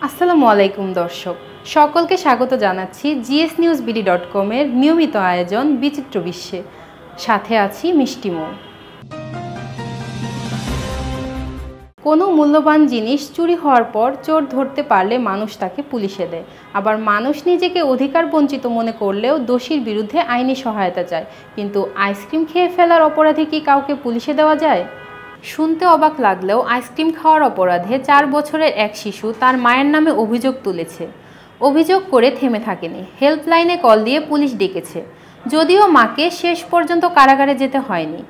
আসসালামু আলাইকুম দর্শক, সকলকে স্বাগত জানাচ্ছি gsnewsbd.com এর নিয়মিত আয়োজন বিচিত্র বিশ্বে। সাথে আছি মিষ্টি মৌ। কোনো মূল্যবান জিনিস চুরি হওয়ার পর চোর ধরতে পারলে মানুষ তাকে পুলিশে দেয়, আবার মানুষ নিজেকে অধিকার বঞ্চিত মনে করলেও দোষীর বিরুদ্ধে আইনি সহায়তা চায়। কিন্তু আইসক্রিম খেয়ে ফেলার অপরাধে কি কাউকে পুলিশে দেওয়া যায়? শুনতে অবাক লাগলেও আইসক্রিম খাওয়ার অপরাধে 4 বছরের এক শিশু তার মায়ের নামে অভিযোগ তুলেছে। অভিযোগ করে থেমে থাকেনি, হেল্পলাইনে কল দিয়ে পুলিশ ডেকেছে। যদিও মাকে শেষ পর্যন্ত কারাগারে যেতে হয়নি।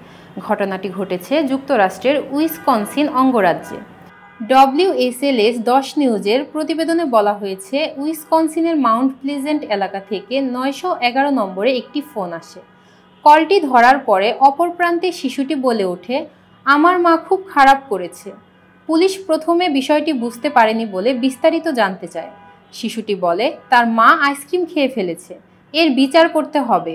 ঘটনাটি ঘটেছে যুক্তরাষ্ট্রের উইসকনসিন অঙ্গরাজ্যে। WSLS 10 নিউজের প্রতিবেদনে বলা হয়েছে, উইসকনসিনের মাউন্ট প্লিজেন্ট এলাকা থেকে 911 নম্বরে একটি ফোন আসে। কলটি ধরার পরে অপর প্রান্তে শিশুটি বলে ওঠে, আমার মা খুব খারাপ করেছে। পুলিশ প্রথমে বিষয়টি বুঝতে পারেনি বলে বিস্তারিত জানতে চায়। শিশুটি বলে তার মা আইসক্রিম খেয়ে ফেলেছে, এর বিচার করতে হবে।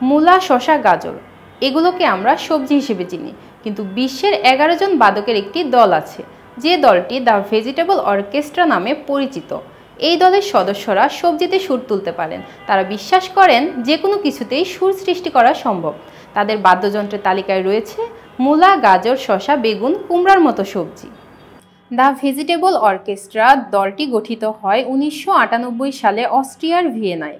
মূলা, শসা, গাজর এগুলোকে আমরা সবজি হিসেবে চিনি, কিন্তু বিশ্বের 11 জন বাদকের একটি দল আছে, যে দলটি দ্য ভেজিটেবল অর্কেস্ট্রা নামে পরিচিত। এই দলের সদস্যরা সবজিতে সুর তুলতে পারেন। তারা বিশ্বাস করেন যে কোনো কিছুতেই সুর সৃষ্টি করা সম্ভব। তাদের বাদ্যযন্ত্রের তালিকায় রয়েছে মূলা, গাজর, শসা, বেগুন, কুমড়ার মতো সবজি। দ্য ভেজিটেবল অর্কেস্ট্রা দলটি গঠিত হয় 1998 সালে অস্ট্রিয়ার ভিয়েনায়।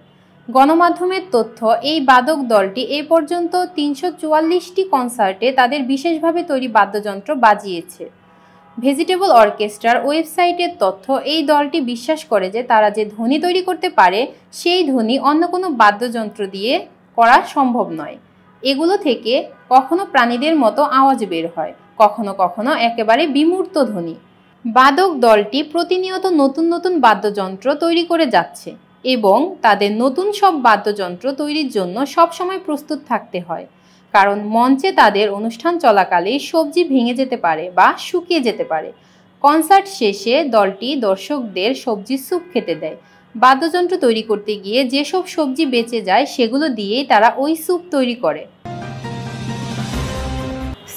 গণমাধ্যমের তথ্য, এই বাদক দলটি এ পর্যন্ত 344টি কনসার্টে তাদের বিশেষভাবে তৈরি বাদ্যযন্ত্র বাজিয়েছে। ভেজিটেবল অর্কেস্ট্রার ওয়েবসাইটের তথ্য, এই দলটি বিশ্বাস করে যে তারা যে ধ্বনি তৈরি করতে পারে সেই ধ্বনি অন্য কোনো বাদ্যযন্ত্র দিয়ে করা সম্ভব নয়। এগুলো থেকে কখনো প্রাণীদের মতো আওয়াজ বের হয়, কখনো কখনো একেবারে বিমূর্ত ধ্বনি। বাদক দলটি প্রতিনিয়ত নতুন নতুন বাদ্যযন্ত্র তৈরি করে যাচ্ছে এবং তাদের নতুন সব বাদ্যযন্ত্র তৈরির জন্য সবসময় প্রস্তুত থাকতে হয়, কারণ মঞ্চে তাদের অনুষ্ঠান চলাকালে সবজি ভেঙে যেতে পারে বা শুকিয়ে যেতে পারে। কনসার্ট শেষে দলটি দর্শকদের সবজির স্যুপ খেতে দেয়। বাদ্যযন্ত্র তৈরি করতে গিয়ে যেসব সবজি বেঁচে যায় সেগুলো দিয়েই তারা ওই স্যুপ তৈরি করে।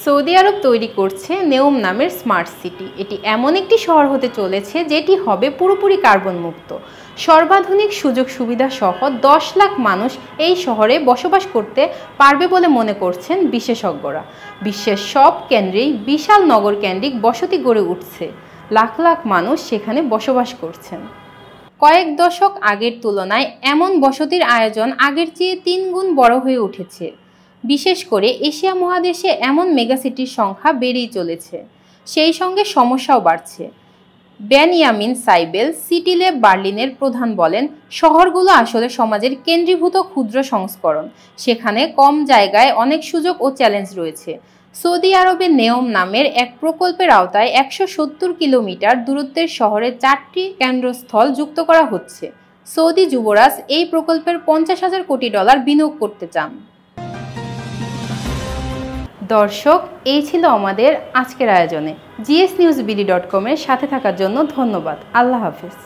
সৌদি আরব তৈরি করছে নেওম নামের স্মার্ট সিটি। এটি এমন একটি শহর হতে চলেছে যেটি হবে পুরোপুরি কার্বন মুক্ত। সর্বাধুনিক সুযোগ সুবিধা সহ 10 লাখ মানুষ এই শহরে বসবাস করতে পারবে বলে মনে করছেন বিশেষজ্ঞরা। বিশ্বের সব কেন্দ্রেই বিশাল নগর কেন্দ্রিক বসতি গড়ে উঠছে। লাখ লাখ মানুষ সেখানে বসবাস করছেন। কয়েক দশক আগের তুলনায় এমন বসতির আয়োজন আগের চেয়ে 3 গুণ বড় হয়ে উঠেছে। বিশেষ করে এশিয়া মহাদেশে এমন মেগাসিটির সংখ্যা বেড়েই চলেছে, সেই সঙ্গে সমস্যাও বাড়ছে। বেনয়ামিন সাইবেল, সিটি ল্যাব বার্লিনের প্রধান বলেন, শহরগুলো আসলে সমাজের কেন্দ্রীভূত ক্ষুদ্র সংস্করণ। সেখানে কম জায়গায় অনেক সুযোগ ও চ্যালেঞ্জ রয়েছে। সৌদি আরবের নেওম নামের এক প্রকল্পের আওতায় 170 কিলোমিটার দূরত্বের শহরে 4টি কেন্দ্রস্থল যুক্ত করা হচ্ছে। সৌদি যুবরাজ এই প্রকল্পের $50,000 কোটি বিনিয়োগ করতে চান। দর্শক, এই ছিল আমাদের আজকের আয়োজনে। gsnewsbd.com এর সাথে থাকার জন্য ধন্যবাদ। আল্লাহ হাফেজ।